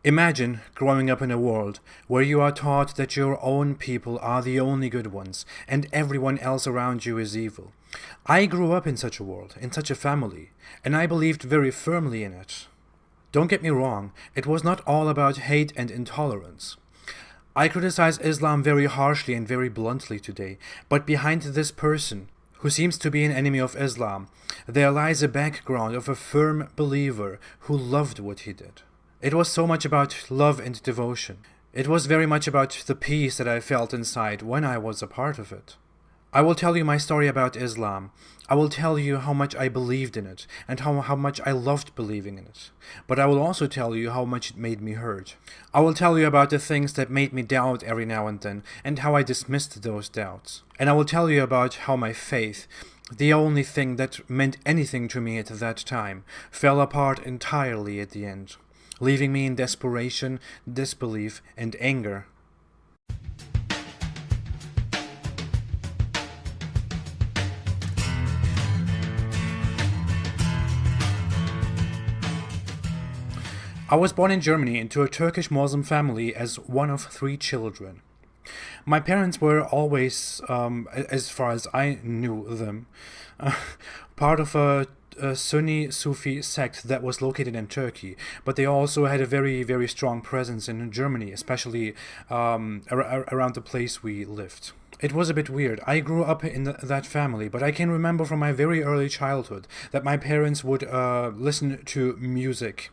Imagine growing up in a world where you are taught that your own people are the only good ones and everyone else around you is evil. I grew up in such a world, in such a family, and I believed very firmly in it. Don't get me wrong, it was not all about hate and intolerance. I criticize Islam very harshly and very bluntly today, but behind this person, who seems to be an enemy of Islam, there lies a background of a firm believer who loved what he did. It was so much about love and devotion. It was very much about the peace that I felt inside when I was a part of it. I will tell you my story about Islam. I will tell you how much I believed in it and how much I loved believing in it. But I will also tell you how much it made me hurt. I will tell you about the things that made me doubt every now and then and how I dismissed those doubts. And I will tell you about how my faith, the only thing that meant anything to me at that time, fell apart entirely at the end, leaving me in desperation, disbelief, and anger. I was born in Germany into a Turkish Muslim family as one of 3 children. My parents were always, as far as I knew them, part of a Sunni Sufi sect that was located in Turkey, but they also had a very, very strong presence in Germany, especially around the place we lived. It was a bit weird. I grew up in that family, but I can remember from my very early childhood that my parents would listen to music.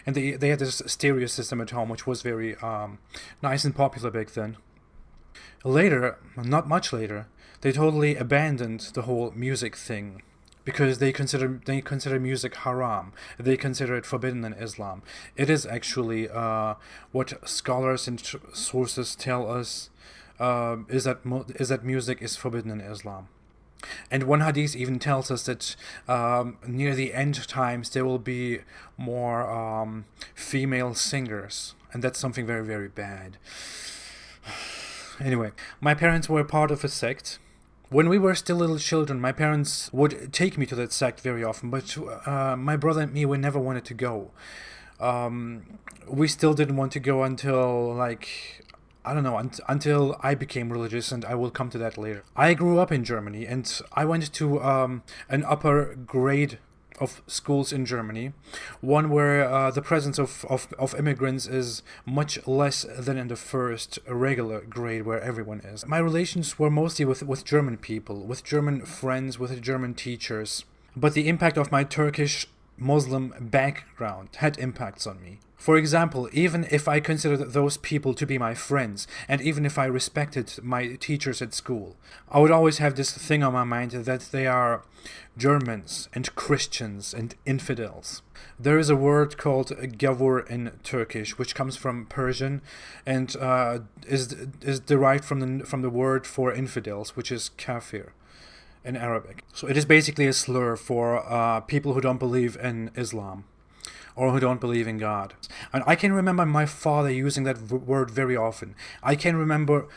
And they had this stereo system at home, which was very nice and popular back then. Later, not much later, they totally abandoned the whole music thing because they consider music haram. They consider it forbidden in Islam. It is actually what scholars and sources tell us is that music is forbidden in Islam. And one hadith even tells us that near the end times there will be more female singers, and that's something very, very bad. Anyway, my parents were part of a sect. When we were still little children, my parents would take me to that sect very often, but my brother and me, we never wanted to go. We still didn't want to go until, I don't know, until I became religious, and I will come to that later. I grew up in Germany, and I went to an upper grade of schools in Germany, one where the presence of immigrants is much less than in the first regular grade where everyone is. My relations were mostly with German people, with German friends, with German teachers, but the impact of my Turkish Muslim background had impacts on me. For example, even if I considered those people to be my friends, and even if I respected my teachers at school, I would always have this thing on my mind that they are Germans and Christians and infidels. There is a word called gavur in Turkish, which comes from Persian and is derived from the word for infidels, which is kafir in Arabic. So it is basically a slur for people who don't believe in Islam or who don't believe in God. And I can remember my father using that word very often. I can remember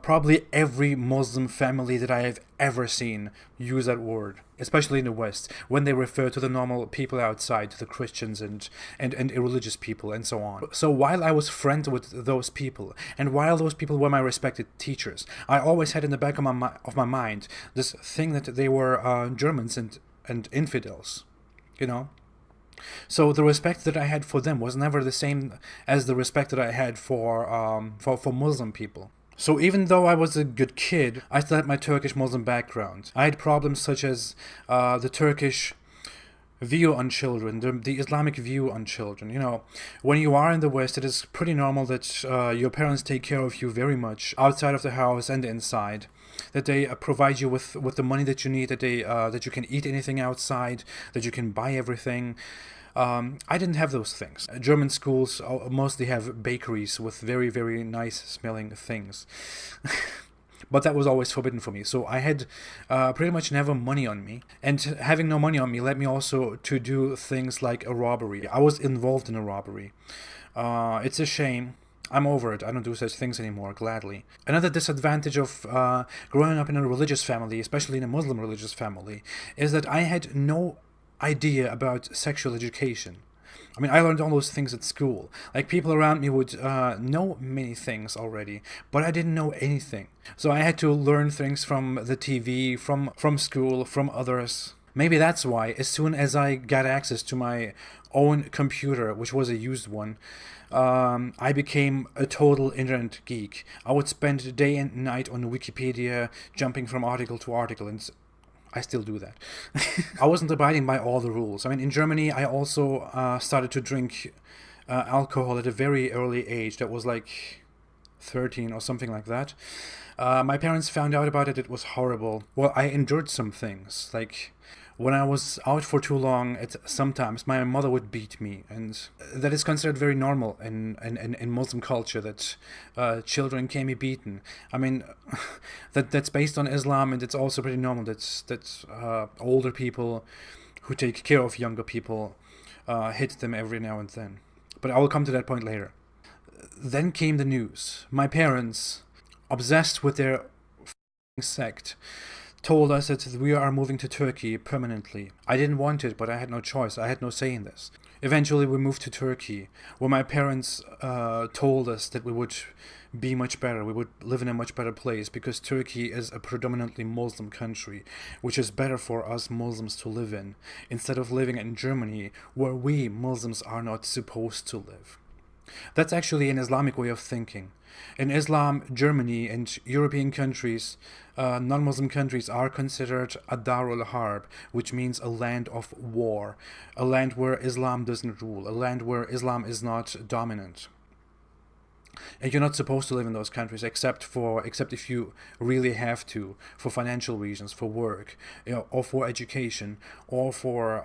probably every Muslim family that I have ever seen use that word, especially in the West, when they refer to the normal people outside, to the Christians and irreligious people and so on. So while I was friends with those people, and while those people were my respected teachers, I always had in the back of my mind this thing that they were Germans and infidels, you know? So the respect that I had for them was never the same as the respect that I had for Muslim people. So even though I was a good kid, I still had my Turkish Muslim background. I had problems such as the Turkish view on children, the Islamic view on children. You know, when you are in the West, it is pretty normal that your parents take care of you very much outside of the house and inside. That they provide you with the money that you need, that you can eat anything outside, that you can buy everything. I didn't have those things. German schools mostly have bakeries with very, very nice smelling things. But that was always forbidden for me. So I had pretty much never money on me. And having no money on me led me also to do things like a robbery. I was involved in a robbery. It's a shame. I'm over it. I don't do such things anymore, gladly. Another disadvantage of growing up in a religious family, especially in a Muslim religious family, is that I had no idea about sexual education. I mean, I learned all those things at school. Like, people around me would know many things already, but I didn't know anything. So I had to learn things from the TV, from school, from others. Maybe that's why, as soon as I got access to my own computer, which was a used one, I became a total internet geek. I would spend day and night on Wikipedia, jumping from article to article, and I still do that. I wasn't abiding by all the rules. I mean, in Germany, I also started to drink alcohol at a very early age. That was like 13 or something like that. My parents found out about it. It was horrible. Well, I endured some things. Like, when I was out for too long, sometimes my mother would beat me, and that is considered very normal in Muslim culture, that children can be beaten. I mean, that's based on Islam, and it's also pretty normal that older people who take care of younger people hit them every now and then. But I will come to that point later. Then came the news. My parents, obsessed with their sect, told us that we are moving to Turkey permanently. I didn't want it, but I had no choice. I had no say in this. Eventually, we moved to Turkey, where my parents told us that we would be much better. We would live in a much better place, because Turkey is a predominantly Muslim country, which is better for us Muslims to live in, instead of living in Germany, where we Muslims are not supposed to live. That's actually an Islamic way of thinking. In Islam, Germany and European countries, non-Muslim countries, are considered a Darul Harb, which means a land of war, a land where Islam doesn't rule, a land where Islam is not dominant. And you're not supposed to live in those countries except if you really have to, for financial reasons, for work, or for education, or for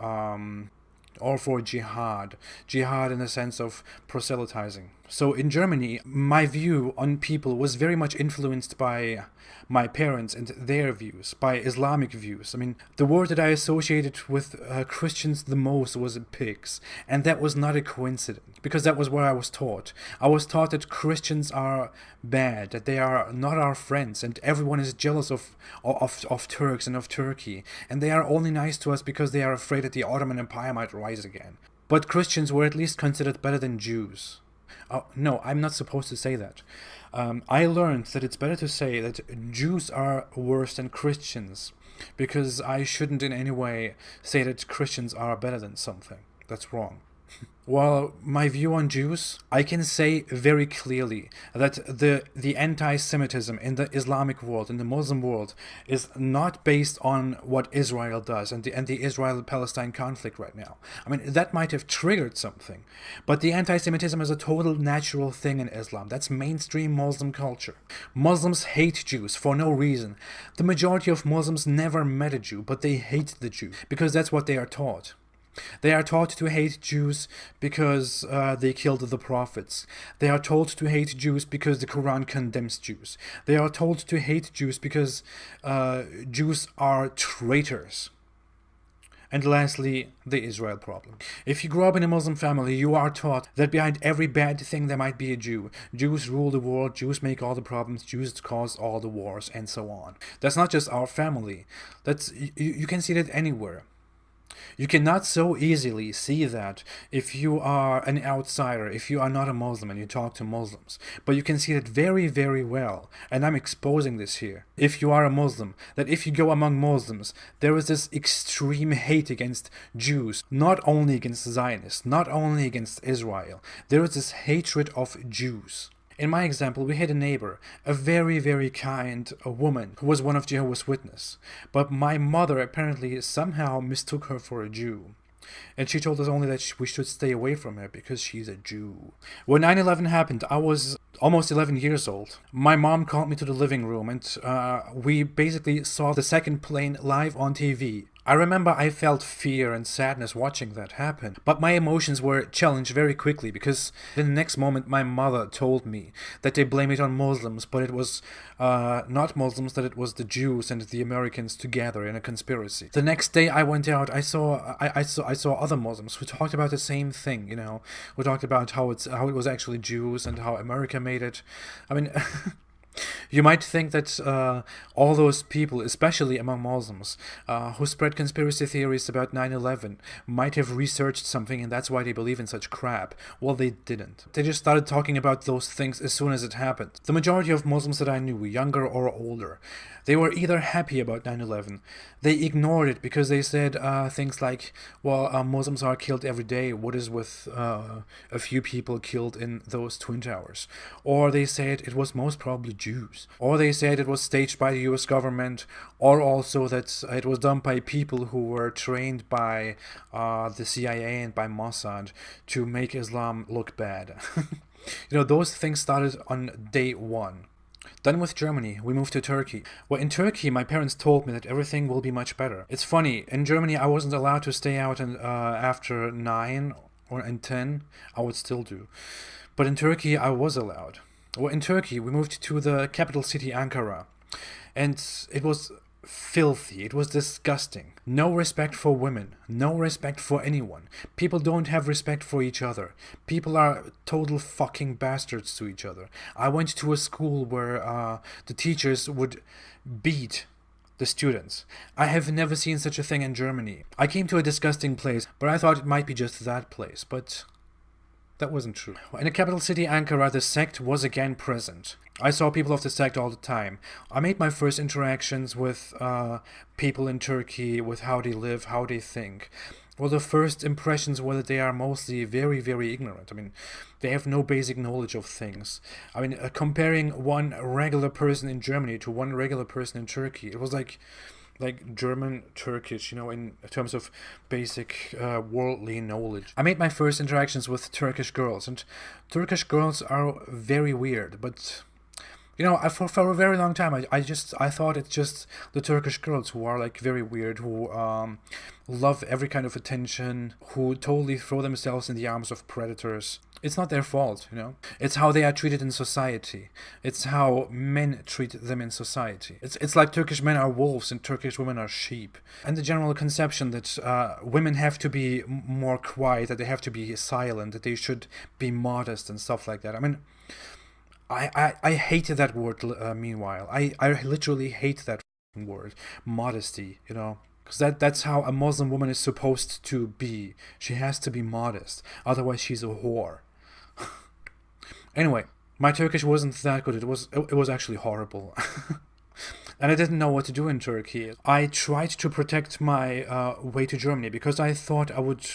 jihad in the sense of proselytizing. So in Germany, my view on people was very much influenced by my parents and their views, by Islamic views. I mean, the word that I associated with Christians the most was pigs, and that was not a coincidence, because that was what I was taught. I was taught that Christians are bad, that they are not our friends, and everyone is jealous of Turks and of Turkey, and they are only nice to us because they are afraid that the Ottoman Empire might rise again. But Christians were at least considered better than Jews. No, I'm not supposed to say that. I learned that it's better to say that Jews are worse than Christians, because I shouldn't in any way say that Christians are better than something. That's wrong. Well, my view on Jews, I can say very clearly that the anti-Semitism in the Islamic world, in the Muslim world, is not based on what Israel does and the Israel-Palestine conflict right now. I mean, that might have triggered something, but the anti-Semitism is a total natural thing in Islam. That's mainstream Muslim culture. Muslims hate Jews for no reason. The majority of Muslims never met a Jew, but they hate the Jew because that's what they are taught. They are taught to hate Jews because they killed the prophets. They are told to hate Jews because the Quran condemns Jews. They are told to hate Jews because Jews are traitors. And lastly, the Israel problem. If you grow up in a Muslim family, you are taught that behind every bad thing there might be a Jew. Jews rule the world, Jews make all the problems, Jews cause all the wars, and so on. That's not just our family. You can see that anywhere. You cannot so easily see that if you are an outsider, if you are not a Muslim and you talk to Muslims. But you can see that very, very well, and I'm exposing this here. If you are a Muslim, that if you go among Muslims, there is this extreme hate against Jews, not only against Zionists, not only against Israel. There is this hatred of Jews. In my example, we had a neighbor, a very, very kind woman who was one of Jehovah's Witnesses. But my mother apparently somehow mistook her for a Jew. And she told us only that we should stay away from her because she's a Jew. When 9/11 happened, I was almost 11 years old. My mom called me to the living room, and we basically saw the second plane live on TV. I remember I felt fear and sadness watching that happen, but my emotions were challenged very quickly because the next moment my mother told me that they blame it on Muslims, but it was not Muslims, that it was the Jews and the Americans together in a conspiracy. The next day I went out, I saw other Muslims who talked about the same thing, who talked about how it was actually Jews and how America made it. I mean, You might think that all those people, especially among Muslims, who spread conspiracy theories about 9/11, might have researched something and that's why they believe in such crap. Well, they didn't. They just started talking about those things as soon as it happened. The majority of Muslims that I knew, younger or older, they were either happy about 9/11, they ignored it because they said things like, well, Muslims are killed every day. What is with a few people killed in those Twin Towers? Or they said it was most probably Jews. Or they said it was staged by the US government. Or also that it was done by people who were trained by the CIA and by Mossad to make Islam look bad. Those things started on day one. Then with Germany, we moved to Turkey. Well, in Turkey, my parents told me that everything will be much better. It's funny, in Germany, I wasn't allowed to stay out after 9 or and 10. I would still do. But in Turkey, I was allowed. Well, in Turkey, we moved to the capital city, Ankara. And it was filthy. It was disgusting. No respect for women. No respect for anyone. People don't have respect for each other. People are total fucking bastards to each other. I went to a school where the teachers would beat the students. I have never seen such a thing in Germany. I came to a disgusting place, but I thought it might be just that place. But that wasn't true. In the capital city, Ankara, the sect was again present. I saw people of the sect all the time. I made my first interactions with people in Turkey, with how they live, how they think. Well, the first impressions were that they are mostly very, very ignorant. I mean, they have no basic knowledge of things. I mean, comparing one regular person in Germany to one regular person in Turkey, it was like German, Turkish, in terms of basic worldly knowledge. I made my first interactions with Turkish girls, and Turkish girls are very weird, but for a very long time, I thought it's just the Turkish girls who are very weird, who love every kind of attention, who totally throw themselves in the arms of predators. It's not their fault, It's how they are treated in society. It's how men treat them in society. It's like Turkish men are wolves and Turkish women are sheep. And the general conception that women have to be more quiet, that they have to be silent, that they should be modest and stuff like that. I mean, I hated that word, meanwhile. I literally hate that word, modesty, Because that's how a Muslim woman is supposed to be. She has to be modest. Otherwise, she's a whore. Anyway, my Turkish wasn't that good. It was actually horrible. And I didn't know what to do in Turkey. I tried to protect my way to Germany because I thought I would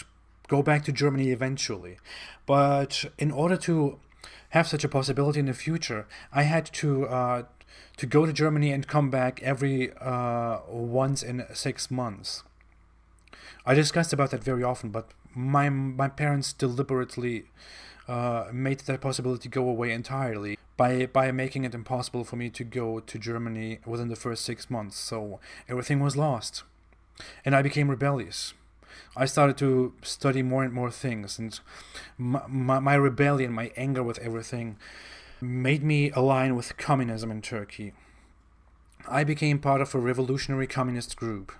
go back to Germany eventually. But in order to have such a possibility in the future, I had to go to Germany and come back every once in 6 months. I discussed about that very often, but my parents deliberately made that possibility go away entirely by making it impossible for me to go to Germany within the first 6 months. So everything was lost, and I became rebellious. I started to study more and more things, and my rebellion, my anger with everything, made me align with communism in Turkey. I became part of a revolutionary communist group,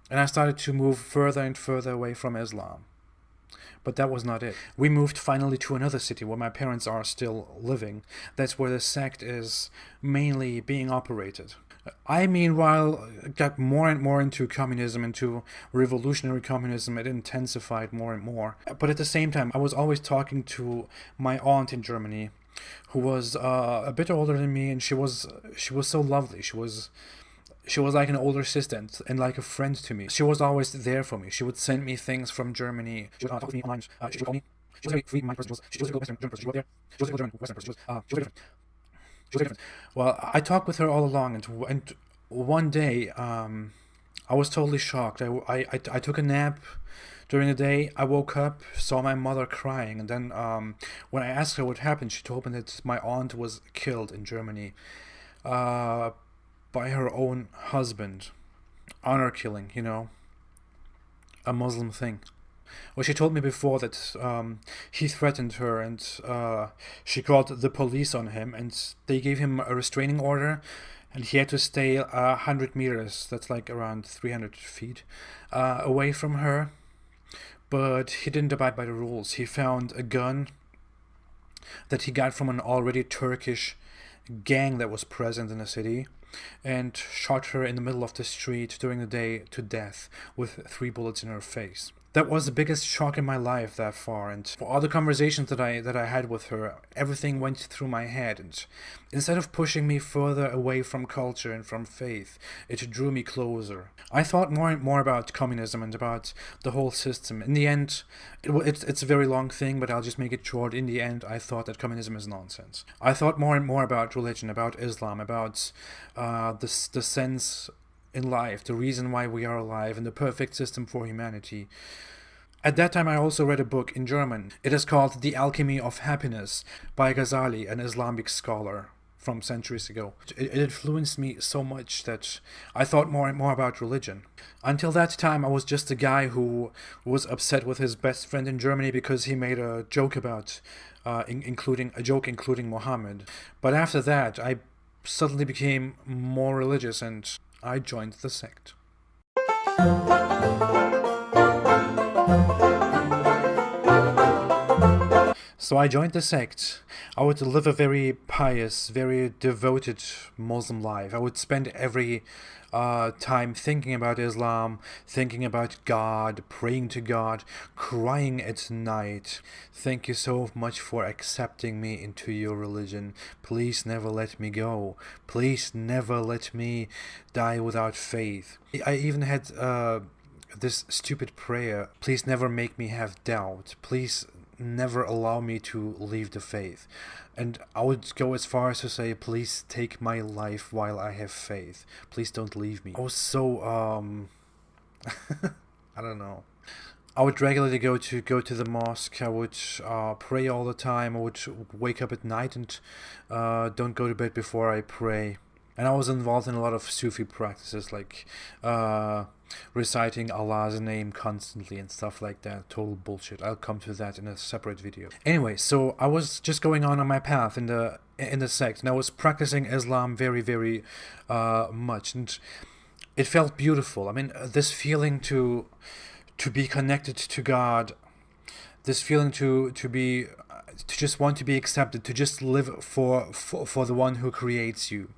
and I started to move further and further away from Islam. But that was not it. We moved finally to another city where my parents are still living. That's where the sect is mainly being operated. I, meanwhile, got more and more into communism, into revolutionary communism. It intensified more and more. But at the same time, I was always talking to my aunt in Germany, who was a bit older than me, and she was so lovely. She was like an older sister and like a friend to me. She was always there for me. She would send me things from Germany. She would talk with me online. She would call me. She was a very free mind person. She was a good Western person. She was there. She was a good German Western person. She was very different. She was very different. Well, I talked with her all along, and one day, I was totally shocked. I took a nap during the day. I woke up, saw my mother crying, and then when I asked her what happened, she told me that my aunt was killed in Germany by her own husband. Honor killing, a Muslim thing. Well, she told me before that he threatened her, and she called the police on him, and they gave him a restraining order, and he had to stay 100 meters, that's like around 300 feet, away from her. But he didn't abide by the rules. He found a gun that he got from an already Turkish gang that was present in the city and shot her in the middle of the street during the day to death with 3 bullets in her face. That was the biggest shock in my life that far, and for all the conversations that I had with her, everything went through my head, and instead of pushing me further away from culture and from faith, it drew me closer. I thought more and more about communism and about the whole system. In the end, it's a very long thing, but I'll just make it short. In the end, I thought that communism is nonsense. I thought more and more about religion, about Islam, about the sense in life, the reason why we are alive, and the perfect system for humanity. At that time, I also read a book in German. It is called The Alchemy of Happiness by Ghazali, an Islamic scholar from centuries ago. It influenced me so much that I thought more and more about religion. Until that time, I was just a guy who was upset with his best friend in Germany because he made a joke about, including Muhammad. But after that, I suddenly became more religious and I joined the sect. So I joined the sect. I would live a very pious, very devoted Muslim life. I would spend every time thinking about Islam, thinking about God, praying to God, crying at night. Thank you so much for accepting me into your religion. Please never let me go. Please never let me die without faith. I even had this stupid prayer. Please never make me have doubt. Please never allow me to leave the faith. And I would go as far as to say, please take my life while I have faith. Please don't leave me. I was so I don't know. I would regularly go to the mosque. I would pray all the time. I would wake up at night and don't go to bed before I pray. And I was involved in a lot of Sufi practices, like reciting Allah's name constantly and stuff like that. Total bullshit. I'll come to that in a separate video. Anyway, so I was just going on my path in the sect, and I was practicing Islam very, very much, and it felt beautiful. I mean, this feeling to be connected to God, this feeling to just want to be accepted, to just live for the one who creates you,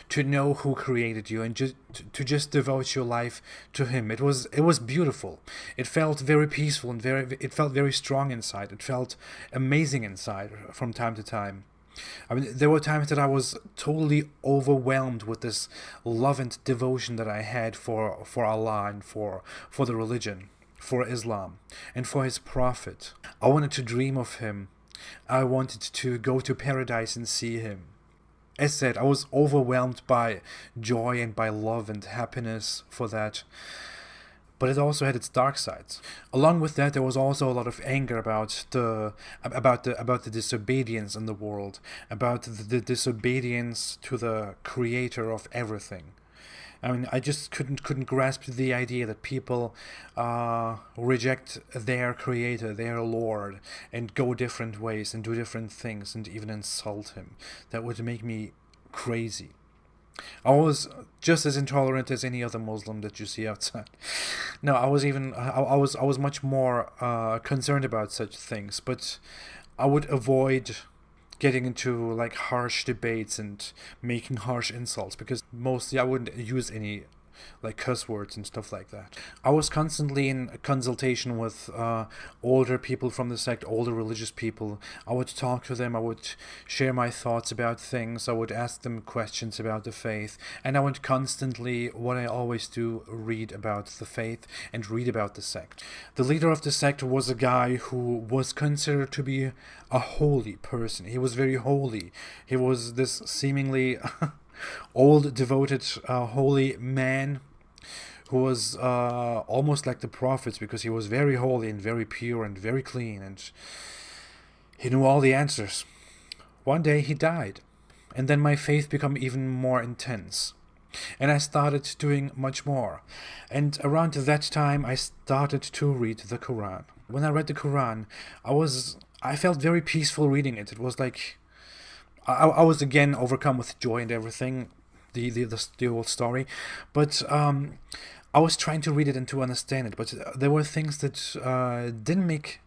to know who created you, and to just devote your life to him. It was beautiful. It felt very peaceful and it felt very strong inside. It felt amazing inside from time to time. I mean, there were times that I was totally overwhelmed with this love and devotion that I had for Allah and for the religion, for Islam, and for his prophet. I wanted to dream of him. I wanted to go to paradise and see him. As said, I was overwhelmed by joy and by love and happiness for that. But it also had its dark sides. Along with that, there was also a lot of anger about the disobedience in the world, about the disobedience to the creator of everything. I mean, I just couldn't grasp the idea that people reject their creator, their Lord, and go different ways and do different things and even insult him. That would make me crazy. I was just as intolerant as any other Muslim that you see outside. No, I was much more concerned about such things, but I would avoid getting into like harsh debates and making harsh insults, because mostly I wouldn't use any like cuss words and stuff like that. I was constantly in consultation with older people from the sect, older religious people. I would talk to them, I would share my thoughts about things, I would ask them questions about the faith, and I would constantly, what I always do, read about the faith and read about the sect. The leader of the sect was a guy who was considered to be a holy person. He was very holy. He was this seemingly old, devoted, holy man who was almost like the prophets, because he was very holy and very pure and very clean, and he knew all the answers. One day he died, and then my faith became even more intense, and I started doing much more. And around that time I started to read the Quran. When I read the Quran, I felt very peaceful reading it. It was like I was again overcome with joy and everything, the whole story, but I was trying to read it and to understand it, but there were things that didn't make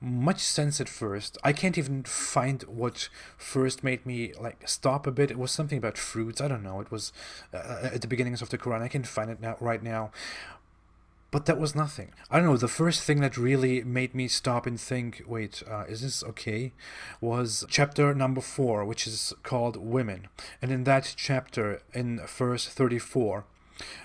much sense at first. I can't even find what first made me like stop a bit. It was something about fruits. I don't know. It was at the beginnings of the Quran. I can't find it now right now. But that was nothing. I don't know, the first thing that really made me stop and think, wait, is this okay? Was chapter number 4, which is called Women. And in that chapter, in verse 34,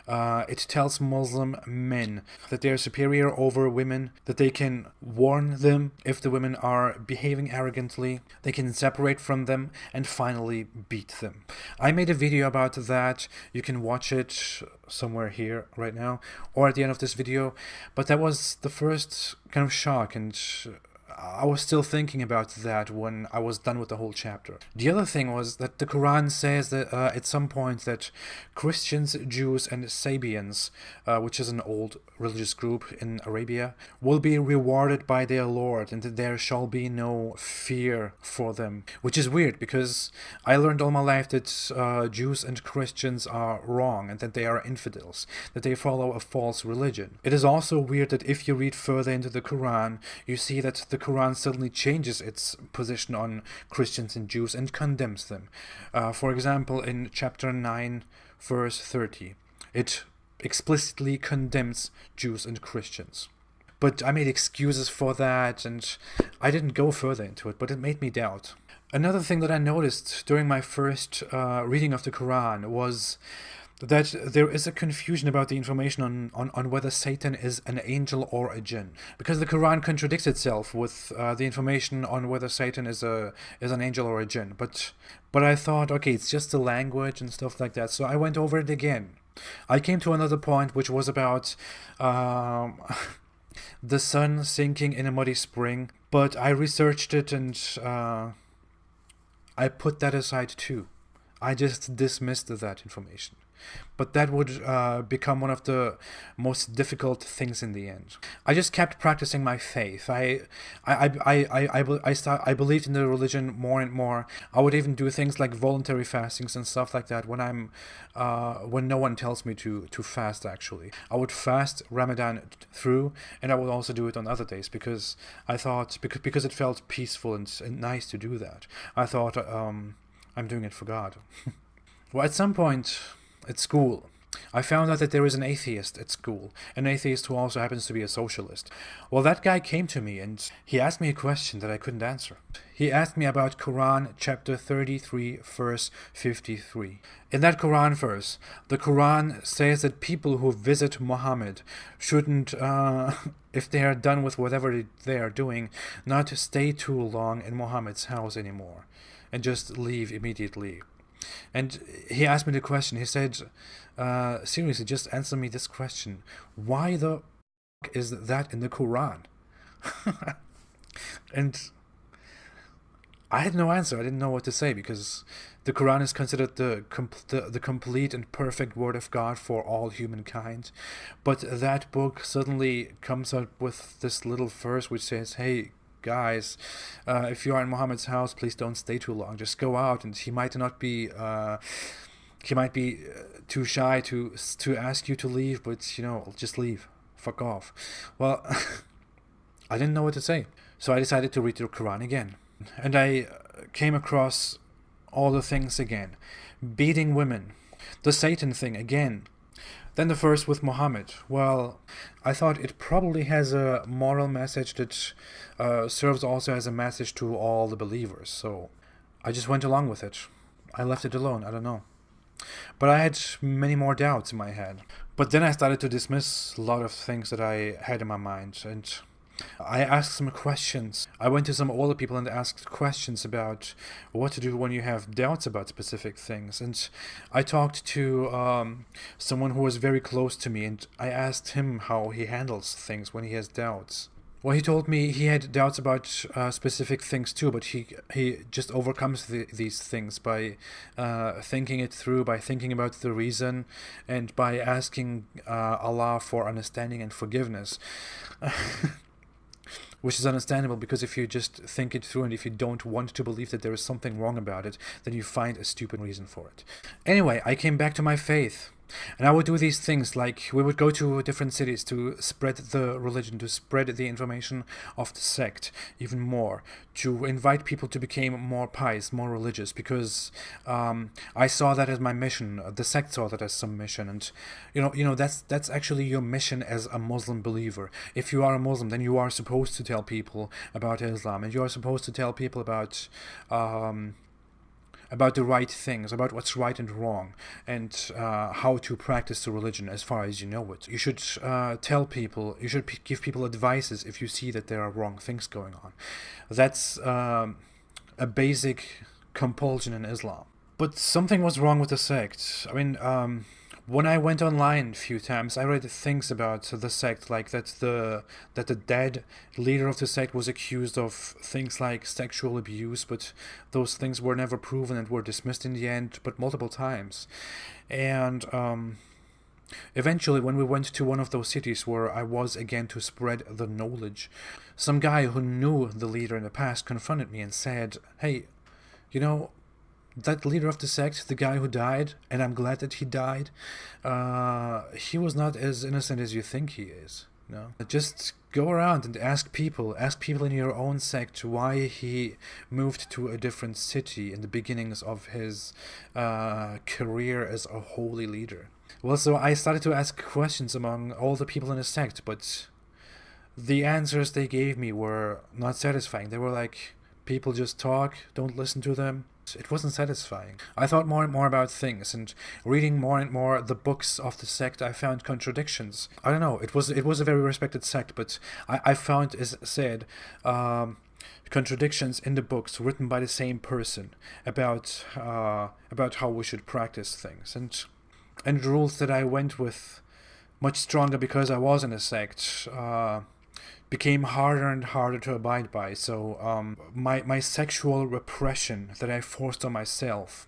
it tells Muslim men that they are superior over women, that they can warn them if the women are behaving arrogantly, they can separate from them, and finally beat them. I made a video about that. You can watch it somewhere here right now or at the end of this video, but that was the first kind of shock, and I was still thinking about that when I was done with the whole chapter. The other thing was that the Quran says that at some point that Christians, Jews, and Sabians, which is an old religious group in Arabia, will be rewarded by their Lord, and that there shall be no fear for them. Which is weird, because I learned all my life that Jews and Christians are wrong, and that they are infidels, that they follow a false religion. It is also weird that if you read further into the Quran, you see that the Quran suddenly changes its position on Christians and Jews and condemns them. For example, in chapter 9, verse 30, it explicitly condemns Jews and Christians. But I made excuses for that, and I didn't go further into it, but it made me doubt. Another thing that I noticed during my first reading of the Quran was that there is a confusion about the information on whether Satan is an angel or a jinn, because the Quran contradicts itself with the information on whether Satan is an angel or a jinn. But I thought, okay, it's just the language and stuff like that, so I went over it again. I came to another point, which was about the sun sinking in a muddy spring, but I researched it and I put that aside too. I just dismissed that information. But that would become one of the most difficult things in the end. I just kept practicing my faith. I believed in the religion more and more. I would even do things like voluntary fastings and stuff like that when no one tells me to fast. Actually, I would fast Ramadan through, and I would also do it on other days because I thought because it felt peaceful and nice to do that. I thought I'm doing it for God. Well, at some point at school, I found out that there is an atheist at school, an atheist who also happens to be a socialist. Well, that guy came to me and he asked me a question that I couldn't answer. He asked me about Quran chapter 33, verse 53. In that Quran verse, the Quran says that people who visit Muhammad shouldn't, if they are done with whatever they are doing, not stay too long in Muhammad's house anymore, and just leave immediately. And he asked me the question. He said, seriously, just answer me this question. Why the f*** is that in the Quran? And I had no answer. I didn't know what to say, because the Quran is considered the complete and perfect word of God for all humankind. But that book suddenly comes up with this little verse which says, hey, guys, if you are in Muhammad's house, please don't stay too long. Just go out, and he might be too shy to ask you to leave, but just leave. Fuck off. Well, I didn't know what to say, so I decided to read the Quran again, and I came across all the things again: beating women, the Satan thing again. Then the verse with Muhammad. Well, I thought it probably has a moral message that serves also as a message to all the believers. So I just went along with it. I left it alone. I don't know. But I had many more doubts in my head. But then I started to dismiss a lot of things that I had in my mind. And I asked some questions. I went to some older people and asked questions about what to do when you have doubts about specific things. And I talked to someone who was very close to me, and I asked him how he handles things when he has doubts. Well, he told me he had doubts about specific things too, but he just overcomes these things by thinking it through, by thinking about the reason, and by asking Allah for understanding and forgiveness. Which is understandable, because if you just think it through and if you don't want to believe that there is something wrong about it, then you find a stupid reason for it. Anyway, I came back to my faith. And I would do these things like we would go to different cities to spread the religion, to spread the information of the sect even more, to invite people to become more pious, more religious, because I saw that as my mission. The sect saw that as some mission, and that's actually your mission as a Muslim believer. If you are a Muslim, then you are supposed to tell people about Islam, and you are supposed to tell people about the right things, about what's right and wrong, and how to practice the religion as far as you know it. You should tell people, you should give people advices if you see that there are wrong things going on. That's a basic compulsion in Islam. But something was wrong with the sect. I mean, when I went online a few times, I read things about the sect, like that the dead leader of the sect was accused of things like sexual abuse, but those things were never proven and were dismissed in the end, but multiple times. And eventually, when we went to one of those cities where I was again to spread the knowledge, some guy who knew the leader in the past confronted me and said, "Hey, that leader of the sect, the guy who died, and I'm glad that he died, he was not as innocent as you think he is. Just go around and ask people in your own sect why he moved to a different city in the beginnings of his career as a holy leader." Well, so I started to ask questions among all the people in the sect, but the answers they gave me were not satisfying. They were like, people just talk, don't listen to them. It wasn't satisfying. I thought more and more about things, and reading more and more the books of the sect, I found contradictions. I don't know, it was a very respected sect, but I found, as said, contradictions in the books written by the same person about how we should practice things, and rules that I went with much stronger because I was in a sect, became harder and harder to abide by. So my sexual repression that I forced on myself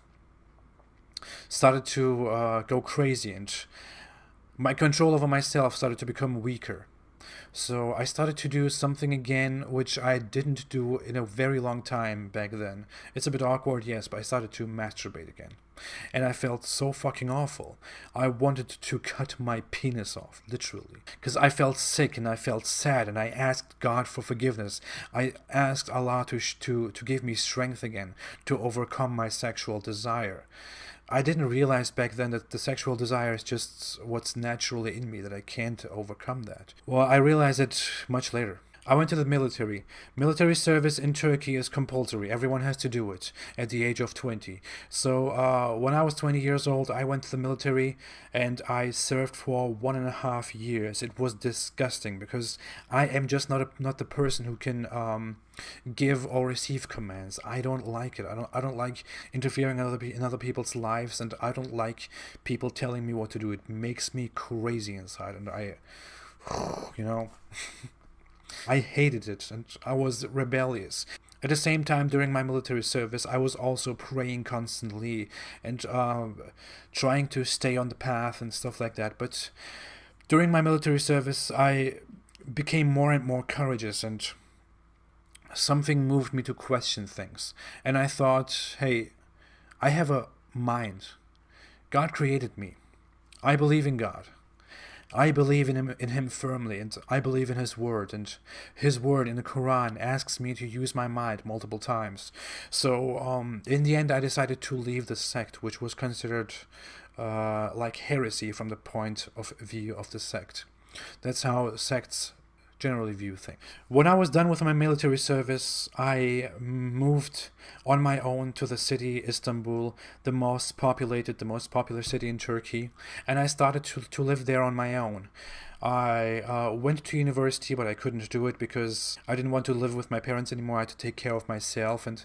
started to go crazy, and my control over myself started to become weaker. So I started to do something again which I didn't do in a very long time back then. It's a bit awkward, yes, but I started to masturbate again. And I felt so fucking awful. I wanted to cut my penis off, literally. Because I felt sick and I felt sad, and I asked God for forgiveness. I asked Allah to give me strength again to overcome my sexual desire. I didn't realize back then that the sexual desire is just what's naturally in me, that I can't overcome that. Well, I realized it much later. I went to the military. Military service in Turkey is compulsory. Everyone has to do it at the age of 20. So when I was 20 years old, I went to the military and I served for 1.5 years. It was disgusting because I am just not the person who can give or receive commands. I don't like it. I don't like interfering in other people's lives, and I don't like people telling me what to do. It makes me crazy inside, and I I hated it, and I was rebellious. At the same time, during my military service, I was also praying constantly and trying to stay on the path and stuff like that. But during my military service, I became more and more courageous, and something moved me to question things. And I thought, hey, I have a mind. God created me. I believe in God. I believe in him firmly, and I believe in his word, and his word in the Quran asks me to use my mind multiple times. So in the end, I decided to leave the sect, which was considered like heresy from the point of view of the sect. That's how sects generally view things. When I was done with my military service, I moved on my own to the city Istanbul, the most popular city in Turkey, and I started to live there on my own. I went to university, but I couldn't do it because I didn't want to live with my parents anymore. I had to take care of myself, and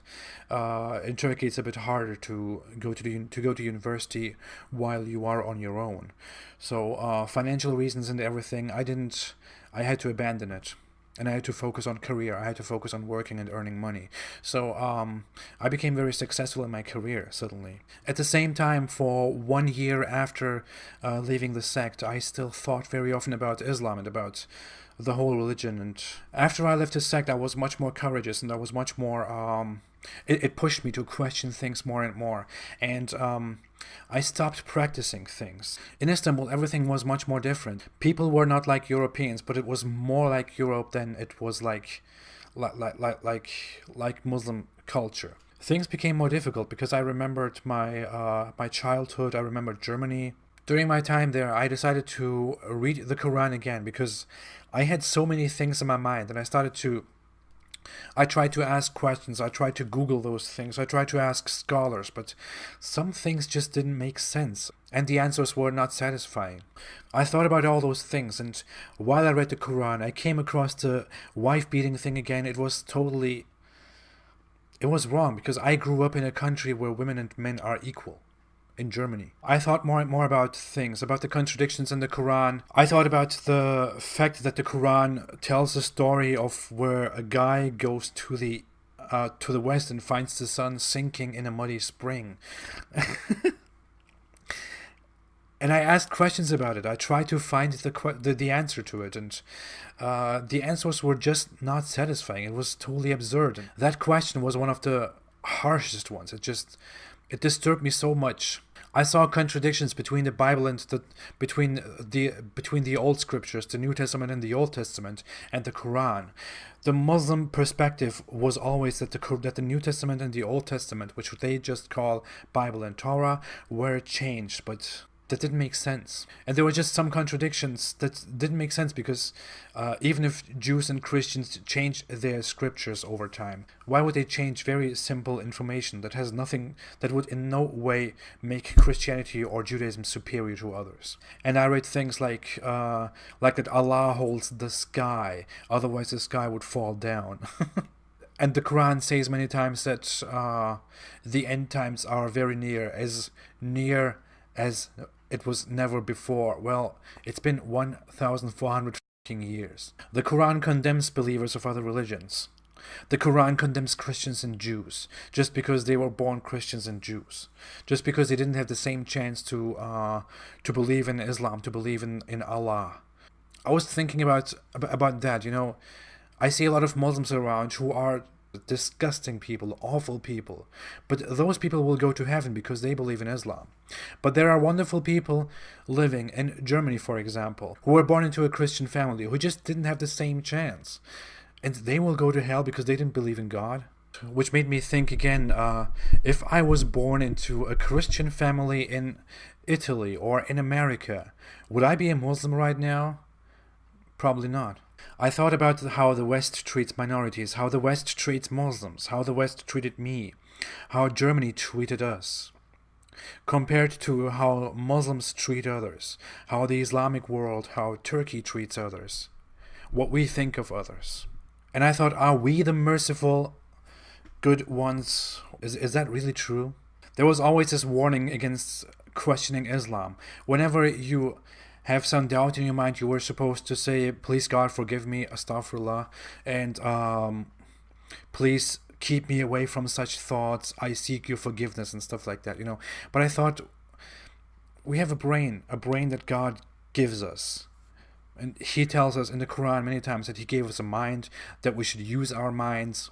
in Turkey it's a bit harder to go to university while you are on your own. So financial reasons and everything, I had to abandon it, and I had to focus on career. I had to focus on working and earning money. So I became very successful in my career suddenly. At the same time, for 1 year after leaving the sect, I still thought very often about Islam and about the whole religion. And after I left the sect, I was much more courageous, and I was much more It pushed me to question things more and more. And I stopped practicing things. In Istanbul, everything was much more different. People were not like Europeans, but it was more like Europe than it was like Muslim culture. Things became more difficult because I remembered my childhood. I remembered Germany. During my time there, I decided to read the Quran again because I had so many things in my mind, and I tried to ask questions, I tried to Google those things, I tried to ask scholars, but some things just didn't make sense, and the answers were not satisfying. I thought about all those things, and while I read the Quran, I came across the wife beating thing again. It was wrong because I grew up in a country where women and men are equal. In Germany, I thought more and more about things, about the contradictions in the Quran. I thought about the fact that the Quran tells a story of where a guy goes to the west and finds the sun sinking in a muddy spring. And I asked questions about it. I tried to find the answer to it, and the answers were just not satisfying. It was totally absurd. That question was one of the harshest ones. It disturbed me so much. I saw contradictions between the Bible and between the old scriptures, the New Testament and the Old Testament, and the Quran. The Muslim perspective was always that the New Testament and the Old Testament, which they just call Bible and Torah, were changed, but that didn't make sense. And there were just some contradictions that didn't make sense because even if Jews and Christians changed their scriptures over time, why would they change very simple information that has nothing, that would in no way make Christianity or Judaism superior to others? And I read things like that Allah holds the sky, otherwise the sky would fall down. And the Quran says many times that the end times are very near as it was never before. Well, it's been 1,400 years. The Quran condemns believers of other religions. The Quran condemns Christians and Jews just because they were born Christians and Jews, just because they didn't have the same chance to believe in Islam, to believe in Allah. I was thinking about that. I see a lot of Muslims around who are disgusting people, awful people, but those people will go to heaven because they believe in Islam. But there are wonderful people living in Germany, for example, who were born into a Christian family, who just didn't have the same chance, and they will go to hell because they didn't believe in God. Which made me think again, if I was born into a Christian family in Italy or in America, would I be a Muslim right now? Probably not. I thought about how the West treats minorities, how the West treats Muslims, how the West treated me, how Germany treated us, compared to how Muslims treat others, how the Islamic world, how Turkey treats others, what we think of others. And I thought, are we the merciful, good ones? Is that really true? There was always this warning against questioning Islam. Whenever you have some doubt in your mind, you were supposed to say, please God forgive me, astaghfirullah, and please keep me away from such thoughts, I seek your forgiveness, and stuff like that, But I thought, we have a brain that God gives us. And he tells us in the Quran many times that he gave us a mind, that we should use our minds.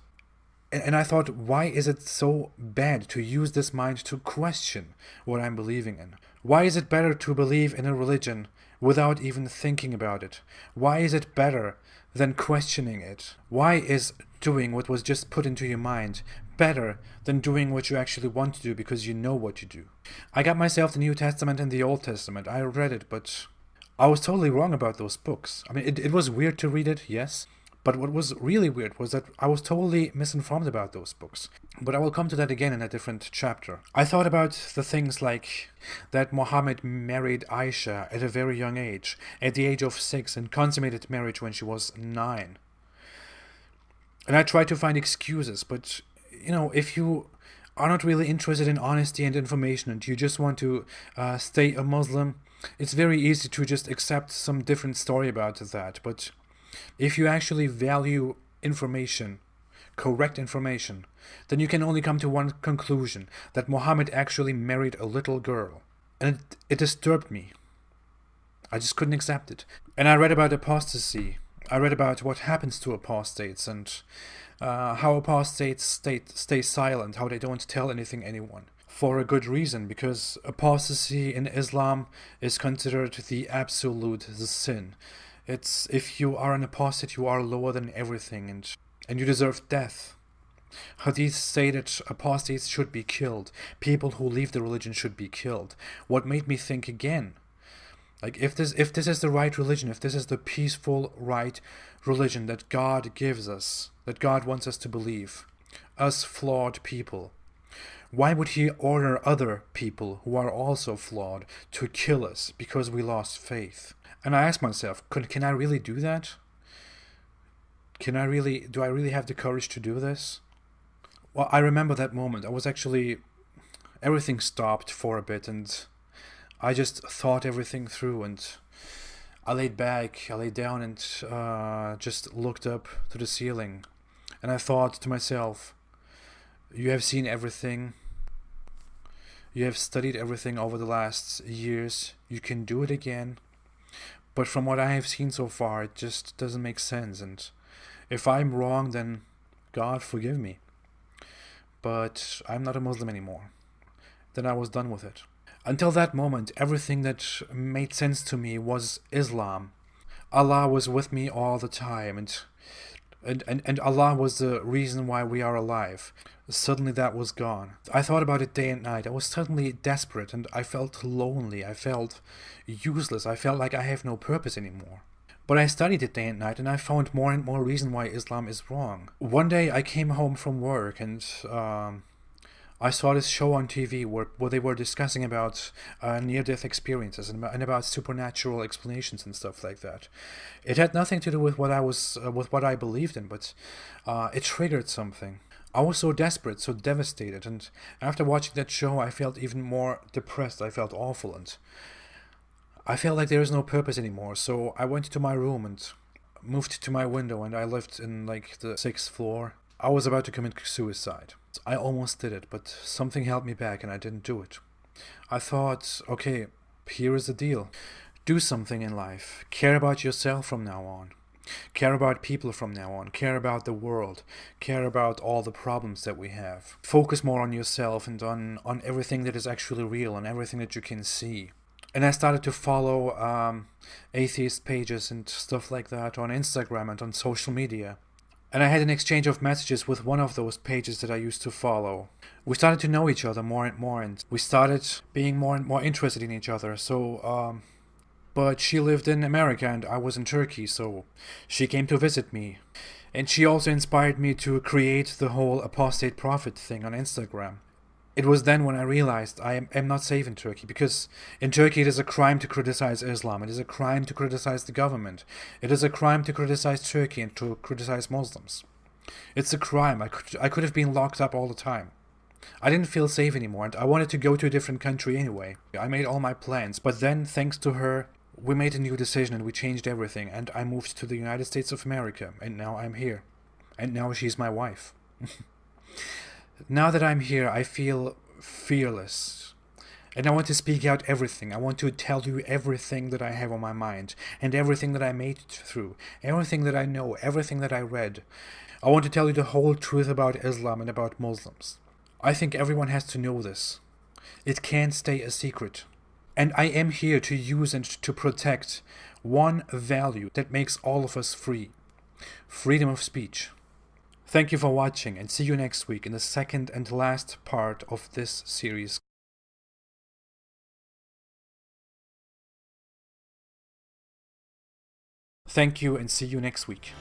And I thought, why is it so bad to use this mind to question what I'm believing in? Why is it better to believe in a religion without even thinking about it? Why is it better than questioning it? Why is doing what was just put into your mind better than doing what you actually want to do because you know what you do? I got myself the New Testament and the Old Testament. I read it, but I was totally wrong about those books. I mean, it was weird to read it, yes. But what was really weird was that I was totally misinformed about those books. But I will come to that again in a different chapter. I thought about the things like that Muhammad married Aisha at a very young age, at the age of 6, and consummated marriage when she was 9. And I tried to find excuses, but, if you are not really interested in honesty and information and you just want to stay a Muslim, it's very easy to just accept some different story about that. But if you actually value information, correct information, then you can only come to one conclusion, that Muhammad actually married a little girl. And it disturbed me. I just couldn't accept it. And I read about apostasy. I read about what happens to apostates, and how apostates stay silent, how they don't tell anyone. For a good reason, because apostasy in Islam is considered the absolute sin. It's if you are an apostate, you are lower than everything, and you deserve death. Hadiths say that apostates should be killed. People who leave the religion should be killed. What made me think again? Like if this is the right religion, if this is the peaceful right religion that God gives us, that God wants us to believe, us flawed people, why would he order other people who are also flawed to kill us because we lost faith? And I ask myself, can I really do that? Do I really have the courage to do this? Well, I remember that moment. Everything stopped for a bit, and I just thought everything through, and I laid down, and just looked up to the ceiling. And I thought to myself, you have seen everything. You have studied everything over the last years. You can do it again. But from what I have seen so far, it just doesn't make sense. And if I'm wrong, then God forgive me. But I'm not a Muslim anymore. Then I was done with it. Until that moment, everything that made sense to me was Islam. Allah was with me all the time, and Allah was the reason why we are alive. Suddenly that was gone. I thought about it day and night. I was suddenly desperate, and I felt lonely. I felt useless. I felt like I have no purpose anymore. But I studied it day and night, and I found more and more reason why Islam is wrong. One day I came home from work, and I saw this show on TV where they were discussing about near-death experiences and about supernatural explanations and stuff like that. It had nothing to do with what I believed in, but it triggered something. I was so desperate, so devastated, and after watching that show, I felt even more depressed. I felt awful, and I felt like there is no purpose anymore. So I went to my room and moved to my window, and I lived in like the 6th floor. I was about to commit suicide. I almost did it, but something held me back and I didn't do it. I thought, okay, here is the deal. Do something in life. Care about yourself from now on. Care about people from now on. Care about the world. Care about all the problems that we have. Focus more on yourself and on everything that is actually real and everything that you can see. And I started to follow atheist pages and stuff like that on Instagram and on social media. And I had an exchange of messages with one of those pages that I used to follow. We started to know each other more and more, and we started being more and more interested in each other. But she lived in America and I was in Turkey, so she came to visit me. And she also inspired me to create the whole apostate prophet thing on Instagram. It was then when I realized I am not safe in Turkey, because in Turkey it is a crime to criticize Islam, it is a crime to criticize the government, it is a crime to criticize Turkey and to criticize Muslims. It's a crime. I could have been locked up all the time. I didn't feel safe anymore, and I wanted to go to a different country anyway. I made all my plans, but then, thanks to her, we made a new decision and we changed everything, and I moved to the United States of America, and now I'm here. And now she's my wife. Now that I'm here, I feel fearless. And I want to speak out everything. I want to tell you everything that I have on my mind, and everything that I made it through, everything that I know, everything that I read. I want to tell you the whole truth about Islam and about Muslims. I think everyone has to know this. It can't stay a secret. And I am here to use and to protect one value that makes all of us free. Freedom of speech. Thank you for watching, and see you next week in the second and last part of this series. Thank you, and see you next week.